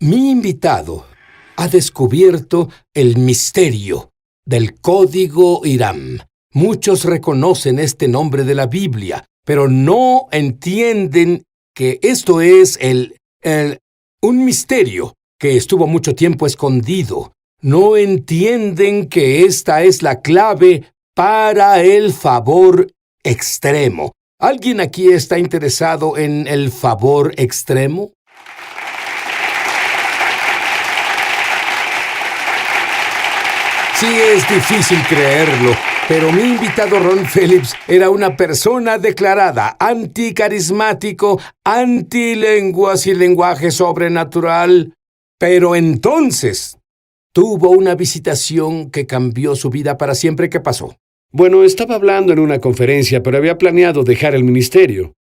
Mi invitado ha descubierto el misterio del Código Hiram. Muchos reconocen este nombre de la Biblia, pero no entienden que esto es un misterio que estuvo mucho tiempo escondido. No entienden que esta es la clave para el favor extremo. ¿Alguien aquí está interesado en el favor extremo? Sí, es difícil creerlo, pero mi invitado Ron Phillips era una persona declarada anticarismático, antilenguas y lenguaje sobrenatural. Pero entonces tuvo una visitación que cambió su vida para siempre. ¿Qué pasó? Bueno, estaba hablando en una conferencia, pero había planeado dejar el ministerio,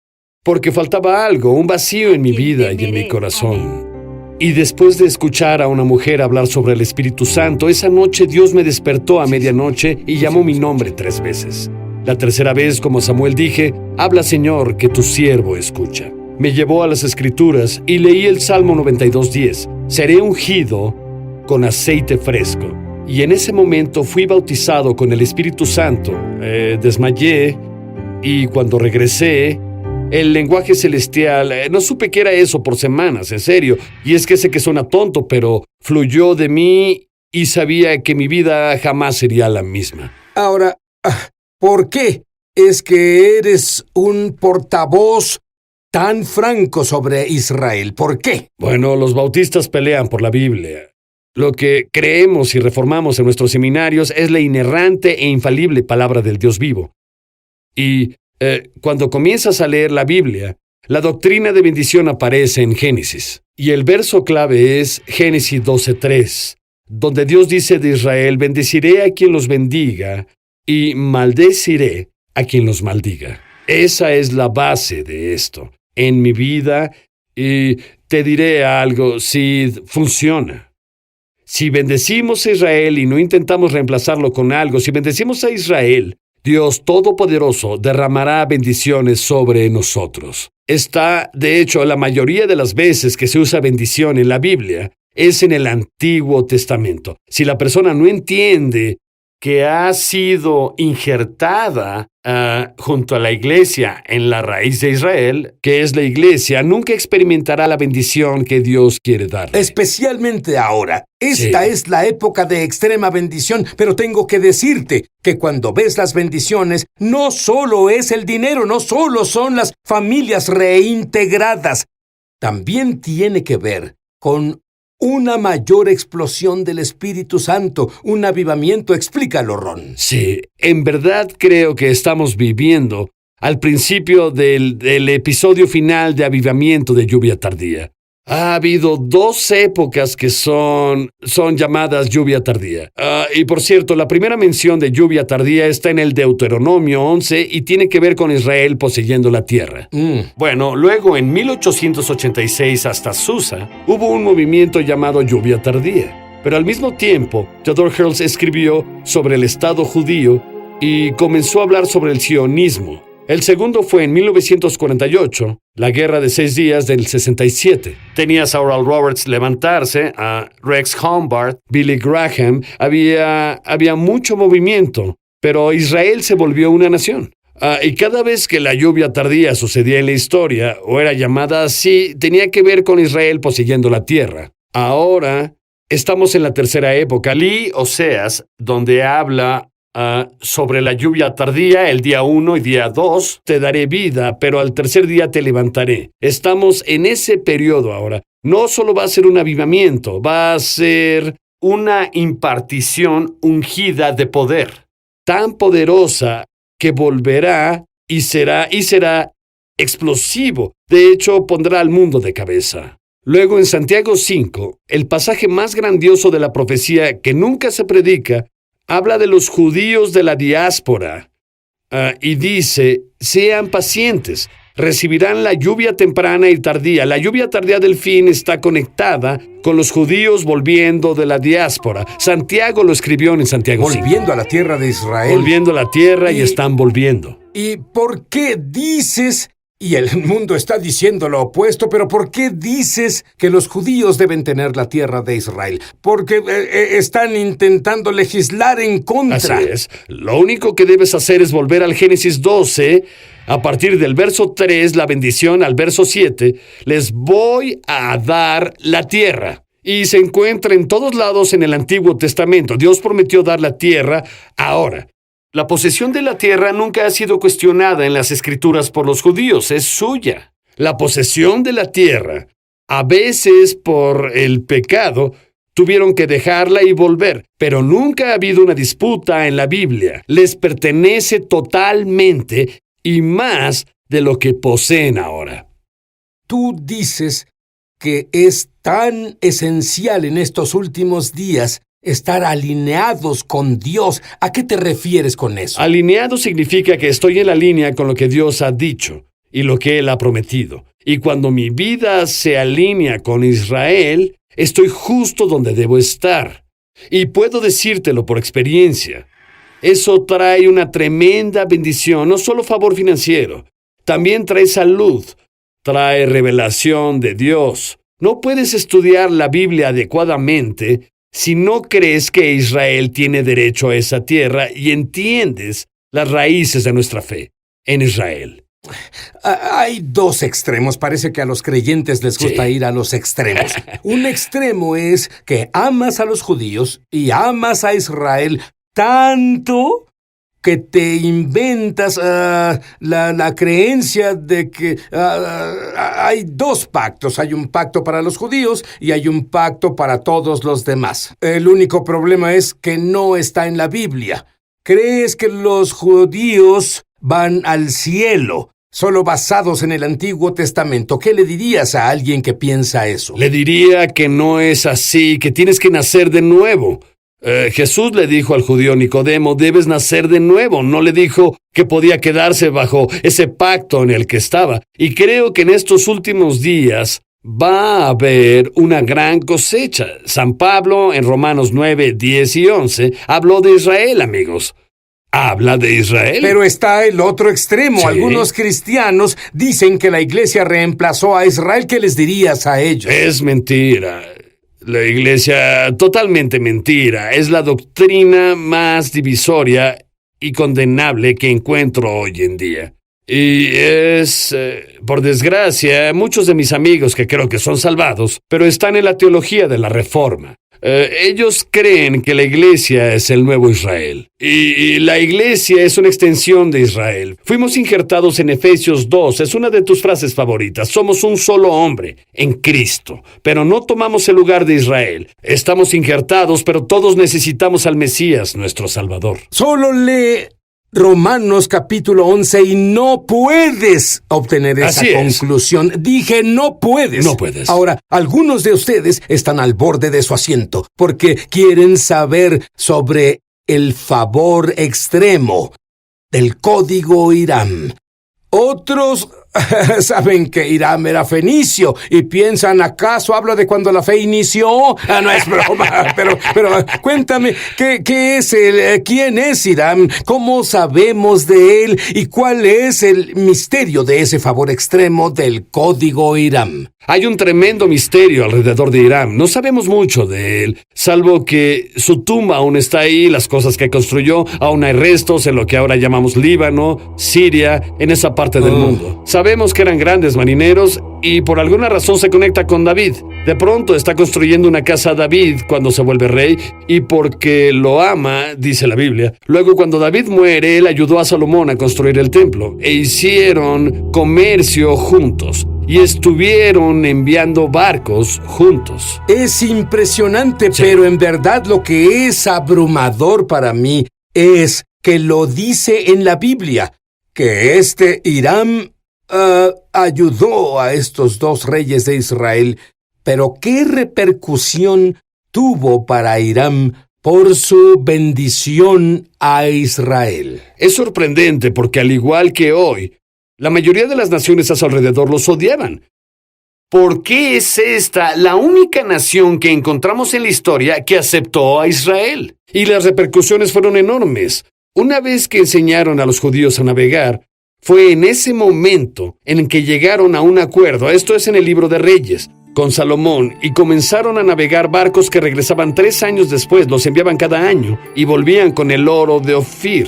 porque faltaba algo, un vacío en mi vida y en mi corazón. Y después de escuchar a una mujer hablar sobre el Espíritu Santo, esa noche Dios me despertó a medianoche y llamó mi nombre 3 veces. La tercera vez, como Samuel, dije: «Habla, Señor, que tu siervo escucha». Me llevó a las Escrituras y leí el Salmo 92:10. Seré ungido con aceite fresco. Y en ese momento fui bautizado con el Espíritu Santo. Desmayé y cuando regresé, el lenguaje celestial, no supe qué era eso por semanas, en serio. Y es que sé que suena tonto, pero fluyó de mí y sabía que mi vida jamás sería la misma. Ahora, ¿por qué es que eres un portavoz tan franco sobre Israel? ¿Por qué? Bueno, los bautistas pelean por la Biblia. Lo que creemos y reformamos en nuestros seminarios es la inerrante e infalible palabra del Dios vivo. Y cuando comienzas a leer la Biblia, la doctrina de bendición aparece en Génesis. Y el verso clave es Génesis 12:3, donde Dios dice de Israel: «Bendeciré a quien los bendiga y maldeciré a quien los maldiga». Esa es la base de esto en mi vida, y te diré algo: si funciona. Si bendecimos a Israel y no intentamos reemplazarlo con algo, si bendecimos a Israel, Dios Todopoderoso derramará bendiciones sobre nosotros. De hecho, la mayoría de las veces que se usa bendición en la Biblia es en el Antiguo Testamento. Si la persona no entiende que ha sido injertada junto a la iglesia en la raíz de Israel, que es la iglesia, nunca experimentará la bendición que Dios quiere darle. Especialmente ahora. Esta es la época de extrema bendición, pero tengo que decirte que cuando ves las bendiciones, no solo es el dinero, no solo son las familias reintegradas, también tiene que ver con una mayor explosión del Espíritu Santo, un avivamiento. Explícalo, Ron. Sí, en verdad creo que estamos viviendo al principio del episodio final de avivamiento de lluvia tardía. Ha habido 2 épocas que son llamadas lluvia tardía. Y por cierto, la primera mención de lluvia tardía está en el Deuteronomio 11 y tiene que ver con Israel poseyendo la tierra. Bueno, luego en 1886 hasta Susa hubo un movimiento llamado lluvia tardía. Pero al mismo tiempo, Theodore Herzl escribió sobre el Estado judío y comenzó a hablar sobre el sionismo. El segundo fue en 1948, la Guerra de 6 días del 67. Tenías a Oral Roberts levantarse, a Rex Humbard, Billy Graham. Había mucho movimiento, pero Israel se volvió una nación. Y cada vez que la lluvia tardía sucedía en la historia, o era llamada así, tenía que ver con Israel poseyendo la tierra. Ahora estamos en la tercera época, Lee Oseas, donde habla sobre la lluvia tardía. El día 1 y día 2 te daré vida, pero al tercer día te levantaré. Estamos en ese periodo ahora. No solo va a ser un avivamiento, va a ser una impartición ungida de poder, tan poderosa que volverá y será explosivo. De hecho, pondrá al mundo de cabeza. Luego en Santiago 5, el pasaje más grandioso de la profecía que nunca se predica, habla de los judíos de la diáspora y dice: sean pacientes, recibirán la lluvia temprana y tardía. La lluvia tardía del fin está conectada con los judíos volviendo de la diáspora. Santiago lo escribió en Santiago 5. Volviendo a la tierra de Israel. Volviendo a la tierra y están volviendo. ¿Y por qué dices Y el mundo está diciendo lo opuesto, pero ¿por qué dices que los judíos deben tener la tierra de Israel? Porque están intentando legislar en contra. Así es. Lo único que debes hacer es volver al Génesis 12, a partir del verso 3, la bendición, al verso 7, les voy a dar la tierra. Y se encuentra en todos lados en el Antiguo Testamento. Dios prometió dar la tierra ahora. La posesión de la tierra nunca ha sido cuestionada en las Escrituras por los judíos, es suya. La posesión de la tierra, a veces por el pecado, tuvieron que dejarla y volver, pero nunca ha habido una disputa en la Biblia. Les pertenece totalmente y más de lo que poseen ahora. Tú dices que es tan esencial en estos últimos días estar alineados con Dios. ¿A qué te refieres con eso? Alineado significa que estoy en la línea con lo que Dios ha dicho y lo que Él ha prometido. Y cuando mi vida se alinea con Israel, estoy justo donde debo estar. Y puedo decírtelo por experiencia. Eso trae una tremenda bendición, no solo favor financiero, también trae salud, trae revelación de Dios. No puedes estudiar la Biblia adecuadamente si no crees que Israel tiene derecho a esa tierra y entiendes las raíces de nuestra fe en Israel. Hay dos extremos. Parece que a los creyentes les gusta ir a los extremos. Un extremo es que amas a los judíos y amas a Israel tanto que te inventas la creencia de que hay dos pactos. Hay un pacto para los judíos y hay un pacto para todos los demás. El único problema es que no está en la Biblia. ¿Crees que los judíos van al cielo solo basados en el Antiguo Testamento? ¿Qué le dirías a alguien que piensa eso? Le diría que no es así, que tienes que nacer de nuevo. Jesús le dijo al judío Nicodemo, debes nacer de nuevo. No le dijo que podía quedarse bajo ese pacto en el que estaba. Y creo que en estos últimos días va a haber una gran cosecha. San Pablo en Romanos 9, 10 y 11 habló de Israel, amigos. Habla de Israel. Pero está el otro extremo. Sí. Algunos cristianos dicen que la iglesia reemplazó a Israel. ¿Qué les dirías a ellos? Es mentira. La iglesia, totalmente mentira. Es la doctrina más divisoria y condenable que encuentro hoy en día. Y es, por desgracia, muchos de mis amigos que creo que son salvados, pero están en la teología de la Reforma. Ellos creen que la iglesia es el nuevo Israel. Y la iglesia es una extensión de Israel. Fuimos injertados en Efesios 2, es una de tus frases favoritas. Somos un solo hombre, en Cristo. Pero no tomamos el lugar de Israel. Estamos injertados, pero todos necesitamos al Mesías, nuestro Salvador. Solo lee Romanos capítulo 11 y no puedes obtener esa conclusión. Dije, no puedes. No puedes. Ahora, algunos de ustedes están al borde de su asiento porque quieren saber sobre el favor extremo del código Hiram. Otros saben que Hiram era fenicio y piensan, ¿acaso hablo de cuando la fe inició? No es broma, pero cuéntame, ¿qué es quién es Hiram? ¿Cómo sabemos de él? ¿Y cuál es el misterio de ese favor extremo del código Hiram? Hay un tremendo misterio alrededor de Hiram. No sabemos mucho de él, salvo que su tumba aún está ahí, las cosas que construyó, aún hay restos en lo que ahora llamamos Líbano, Siria, en esa parte del mundo. Sabemos que eran grandes marineros y por alguna razón se conecta con David. De pronto está construyendo una casa a David cuando se vuelve rey y porque lo ama, dice la Biblia. Luego cuando David muere, él ayudó a Salomón a construir el templo e hicieron comercio juntos. Y estuvieron enviando barcos juntos. Es impresionante, sí. Pero en verdad lo que es abrumador para mí es que lo dice en la Biblia, que Hiram ayudó a estos dos reyes de Israel. Pero ¿qué repercusión tuvo para Hiram por su bendición a Israel? Es sorprendente porque al igual que hoy, la mayoría de las naciones a su alrededor los odiaban. ¿Por qué es esta la única nación que encontramos en la historia que aceptó a Israel? Y las repercusiones fueron enormes. Una vez que enseñaron a los judíos a navegar, Fue en ese momento en que llegaron a un acuerdo, esto es en el libro de Reyes, con Salomón, y comenzaron a navegar barcos que regresaban 3 años después, los enviaban cada año, y volvían con el oro de Ofir.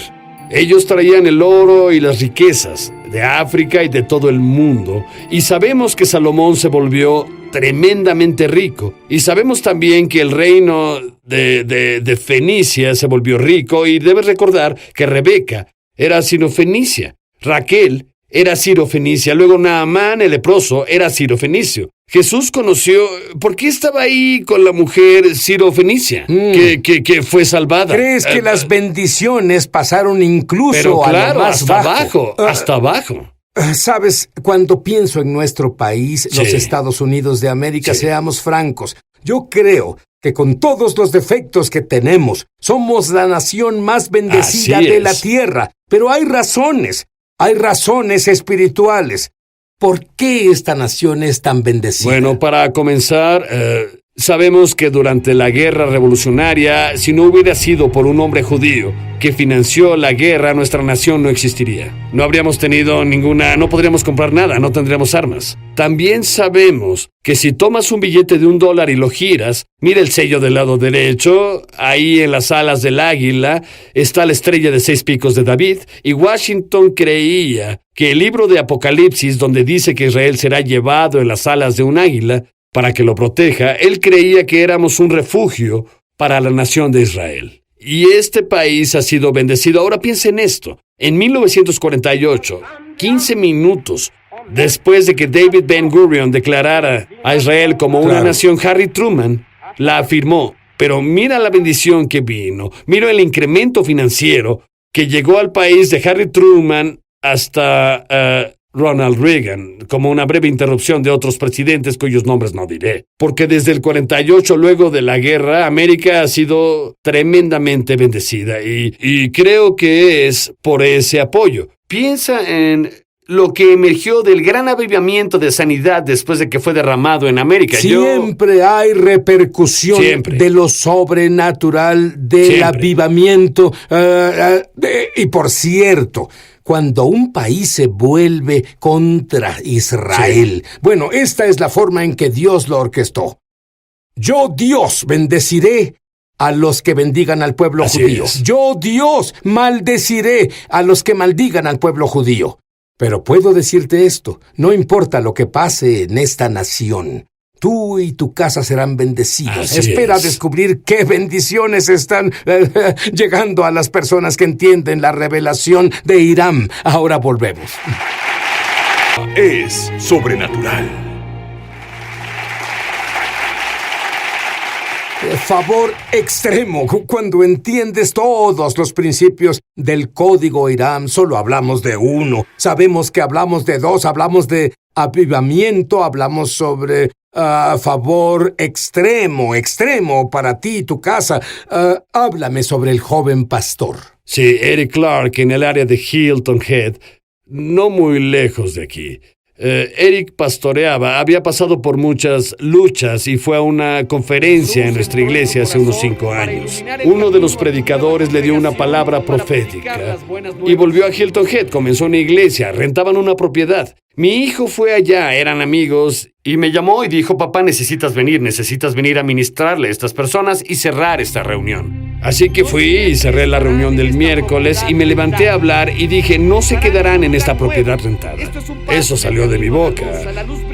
Ellos traían el oro y las riquezas de África y de todo el mundo, y sabemos que Salomón se volvió tremendamente rico, y sabemos también que el reino de Fenicia se volvió rico, y debes recordar que Rebeca era sirofenicia, Raquel era sirofenicia, luego Naamán el leproso era sirofenicio. Jesús conoció, ¿por qué estaba ahí con la mujer sirofenicia que fue salvada? ¿Crees que las bendiciones pasaron incluso pero claro, a lo más hasta abajo? Hasta abajo. Sabes, cuando pienso en nuestro país, los Sí. Estados Unidos de América, Sí. seamos francos, yo creo que con todos los defectos que tenemos, somos la nación más bendecida Así de es. la tierra. Pero hay razones espirituales. ¿Por qué esta nación es tan bendecida? Bueno, para comenzar, sabemos que durante la guerra revolucionaria, si no hubiera sido por un hombre judío que financió la guerra, nuestra nación no existiría. No habríamos tenido no podríamos comprar nada, no tendríamos armas. También sabemos que si tomas un billete de $1 y lo giras, mira el sello del lado derecho, ahí en las alas del águila está la estrella de 6 picos de David, y Washington creía que el libro de Apocalipsis, donde dice que Israel será llevado en las alas de un águila para que lo proteja, él creía que éramos un refugio para la nación de Israel. Y este país ha sido bendecido. Ahora piensa en esto. En 1948, 15 minutos después de que David Ben-Gurion declarara a Israel como una Claro. nación, Harry Truman la afirmó. Pero mira la bendición que vino. Mira el incremento financiero que llegó al país de Harry Truman hasta Ronald Reagan, como una breve interrupción de otros presidentes cuyos nombres no diré. Porque desde el 48, luego de la guerra, América ha sido tremendamente bendecida y creo que es por ese apoyo. Piensa en lo que emergió del gran avivamiento de sanidad después de que fue derramado en América. Siempre hay repercusión Siempre. de lo sobrenatural, del Siempre. avivamiento. Y por cierto, cuando un país se vuelve contra Israel, bueno, esta es la forma en que Dios lo orquestó. Yo, Dios, bendeciré a los que bendigan al pueblo Así judío. es. Yo, Dios, maldeciré a los que maldigan al pueblo judío. Pero puedo decirte esto, no importa lo que pase en esta nación, tú y tu casa serán bendecidos. Así Espera es. descubrir qué bendiciones están llegando a las personas que entienden la revelación de Hiram. Ahora volvemos. Es sobrenatural. Favor extremo. Cuando entiendes todos los principios del código Hiram, solo hablamos de uno. Sabemos que hablamos de dos. Hablamos de avivamiento, hablamos sobre favor extremo para ti y tu casa. Háblame sobre el joven pastor. Sí, Eric Clark en el área de Hilton Head, no muy lejos de aquí. Eric pastoreaba, había pasado por muchas luchas y fue a una conferencia en nuestra iglesia hace unos 5 años. Uno de los predicadores le dio una palabra profética y volvió a Hilton Head, comenzó una iglesia, rentaban una propiedad. Mi hijo fue allá, eran amigos, y me llamó y dijo, papá, necesitas venir a ministrarle a estas personas y cerrar esta reunión. Así que fui y cerré la reunión del miércoles y me levanté a hablar y dije, no se quedarán en esta propiedad rentada. Eso salió de mi boca,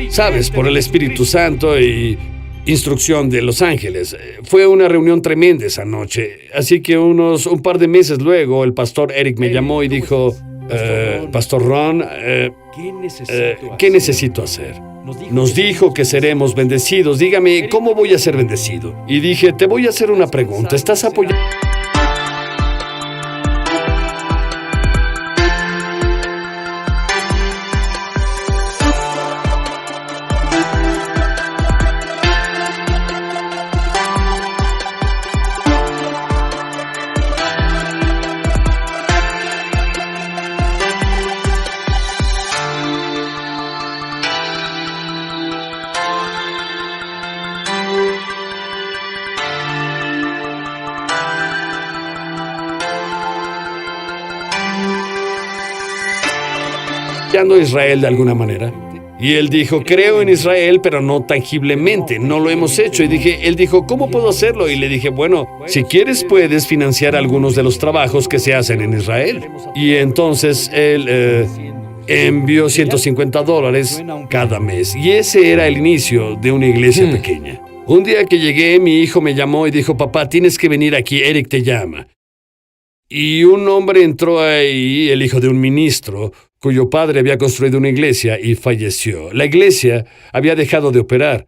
sabes, por el Espíritu Santo y instrucción de los ángeles. Fue una reunión tremenda esa noche, así que un par de meses luego el pastor Eric me llamó y dijo, Pastor Ron, ¿qué necesito hacer? Nos dijo que seremos bendecidos. Dígame, ¿cómo voy a ser bendecido? Y dije, te voy a hacer una pregunta. ¿Estás apoyando? apoyando a Israel de alguna manera. Y él dijo, creo en Israel, pero no tangiblemente, no lo hemos hecho. Y él dijo, ¿cómo puedo hacerlo? Y le dije, bueno, si quieres puedes financiar algunos de los trabajos que se hacen en Israel. Y entonces él envió $150 cada mes. Y ese era el inicio de una iglesia pequeña. Un día que llegué, mi hijo me llamó y dijo, papá, tienes que venir aquí, Eric te llama. Y un hombre entró ahí, el hijo de un ministro, cuyo padre había construido una iglesia y falleció. La iglesia había dejado de operar.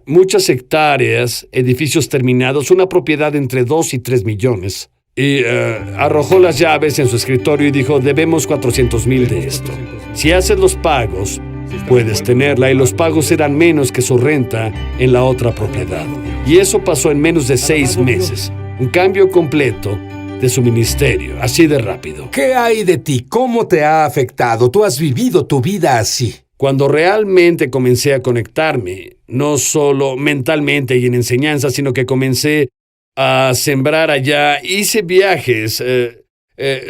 Muchas hectáreas, edificios terminados, una propiedad entre 2 y 3 millones. Y arrojó las llaves en su escritorio y dijo, debemos 400,000 de esto. Si haces los pagos, puedes tenerla, y los pagos eran menos que su renta en la otra propiedad. Y eso pasó en menos de 6 meses. Un cambio completo de su ministerio, así de rápido. ¿Qué hay de ti? ¿Cómo te ha afectado? Tú has vivido tu vida así. Cuando realmente comencé a conectarme, no solo mentalmente y en enseñanza, sino que comencé a sembrar allá, hice viajes,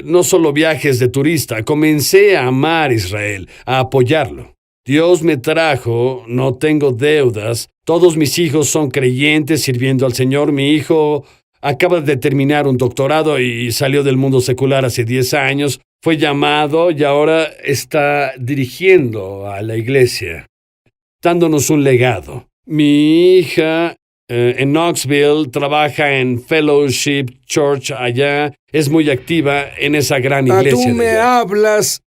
no solo viajes de turista, comencé a amar Israel, a apoyarlo. Dios me trajo, no tengo deudas, todos mis hijos son creyentes sirviendo al Señor. Mi hijo acaba de terminar un doctorado y salió del mundo secular hace 10 años. Fue llamado y ahora está dirigiendo a la iglesia, dándonos un legado. Mi hija en Knoxville trabaja en Fellowship Church allá. Es muy activa en esa gran iglesia. Tú me hablas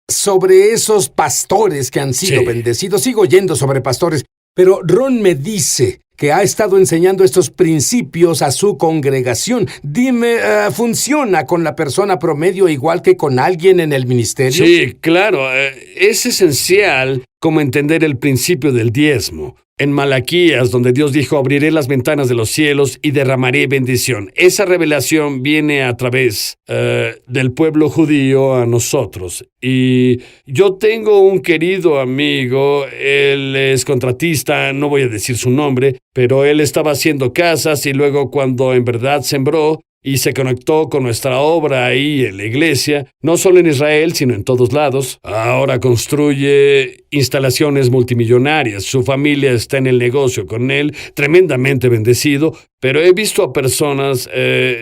sobre esos pastores que han sido bendecidos. Sigo oyendo sobre pastores, pero Ron me dice que ha estado enseñando estos principios a su congregación. Dime, ¿funciona con la persona promedio igual que con alguien en el ministerio? Sí, claro. Es esencial como entender el principio del diezmo. En Malaquías, donde Dios dijo, abriré las ventanas de los cielos y derramaré bendición. Esa revelación viene a través del pueblo judío a nosotros. Y yo tengo un querido amigo, él es contratista, no voy a decir su nombre, pero él estaba haciendo casas y luego cuando en verdad sembró y se conectó con nuestra obra ahí en la iglesia, no solo en Israel, sino en todos lados. Ahora construye instalaciones multimillonarias. Su familia está en el negocio con él, tremendamente bendecido. Pero he visto a personas,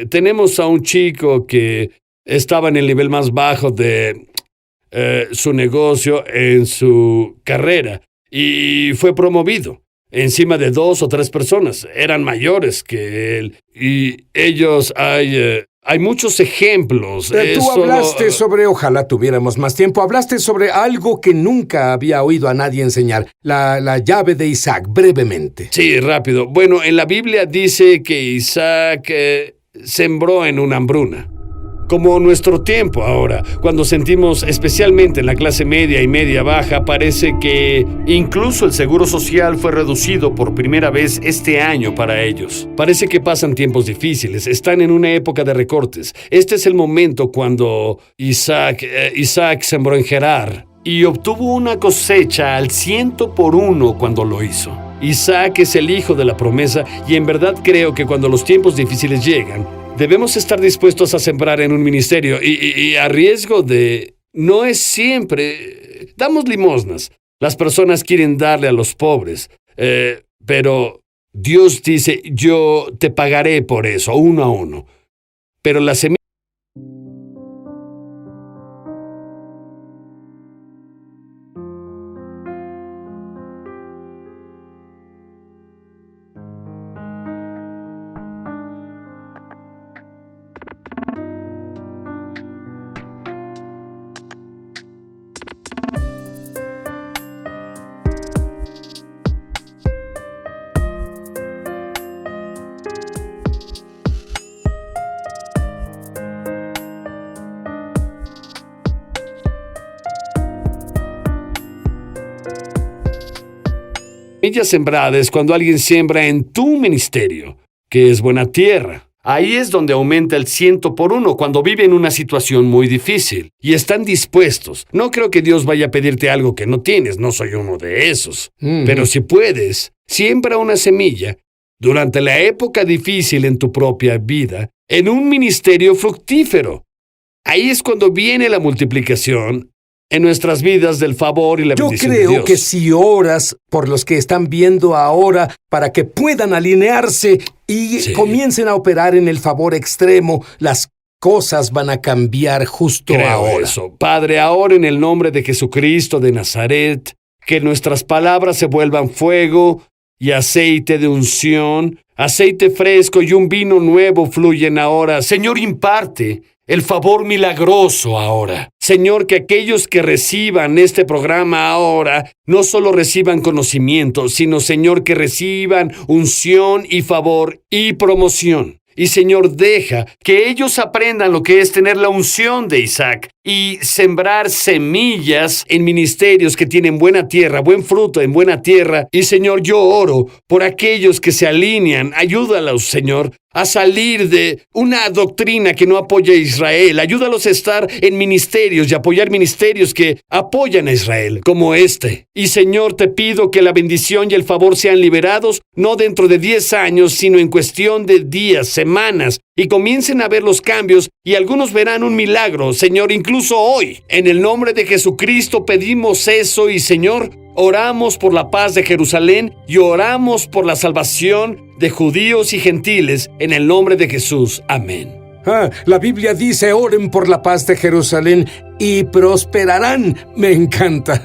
tenemos a un chico que estaba en el nivel más bajo de su negocio en su carrera y fue promovido. Encima de 2 o 3 personas, eran mayores que él, y ellos hay muchos ejemplos. Tú hablaste sobre, ojalá tuviéramos más tiempo, hablaste sobre algo que nunca había oído a nadie enseñar, la llave de Isaac, brevemente. Sí, rápido. Bueno, en la Biblia dice que Isaac sembró en una hambruna. Como nuestro tiempo ahora, cuando sentimos, especialmente en la clase media y media baja, parece que incluso el seguro social fue reducido por primera vez este año para ellos. Parece que pasan tiempos difíciles, están en una época de recortes. Este es el momento cuando Isaac sembró en Gerar y obtuvo una cosecha al 100 por 1 cuando lo hizo. Isaac es el hijo de la promesa y en verdad creo que cuando los tiempos difíciles llegan, debemos estar dispuestos a sembrar en un ministerio y a riesgo de... No es siempre... Damos limosnas. Las personas quieren darle a los pobres. Pero Dios dice, yo te pagaré por eso, 1 a 1. Pero la semilla... Semilla sembrada es cuando alguien siembra en tu ministerio, que es buena tierra. Ahí es donde aumenta el 100 por 1 cuando viven una situación muy difícil y están dispuestos. No creo que Dios vaya a pedirte algo que no tienes, no soy uno de esos. Pero si puedes, siembra una semilla durante la época difícil en tu propia vida, en un ministerio fructífero. Ahí es cuando viene la multiplicación en nuestras vidas del favor y la Yo bendición de creo Dios. que si oras por los que están viendo ahora para que puedan alinearse y Sí. comiencen a operar en el favor extremo, las cosas van a cambiar justo Creo ahora. eso. Padre, ahora en el nombre de Jesucristo de Nazaret, que nuestras palabras se vuelvan fuego y aceite de unción, aceite fresco y un vino nuevo fluyen ahora. Señor, imparte el favor milagroso ahora. Señor, que aquellos que reciban este programa ahora no solo reciban conocimiento, sino, Señor, que reciban unción y favor y promoción. Y, Señor, deja que ellos aprendan lo que es tener la unción de Isaac y sembrar semillas en ministerios que tienen buena tierra, buen fruto en buena tierra. Y, Señor, yo oro por aquellos que se alinean. Ayúdalos, Señor, a salir de una doctrina que no apoya a Israel. Ayúdalos a estar en ministerios y apoyar ministerios que apoyan a Israel, como este. Y, Señor, te pido que la bendición y el favor sean liberados, no dentro de 10 años, sino en cuestión de días, semanas, y comiencen a ver los cambios, y algunos verán un milagro, Señor, incluso hoy. En el nombre de Jesucristo pedimos eso, y, Señor, oramos por la paz de Jerusalén y oramos por la salvación de judíos y gentiles, en el nombre de Jesús. Amén. La Biblia dice, oren por la paz de Jerusalén y prosperarán. Me encanta.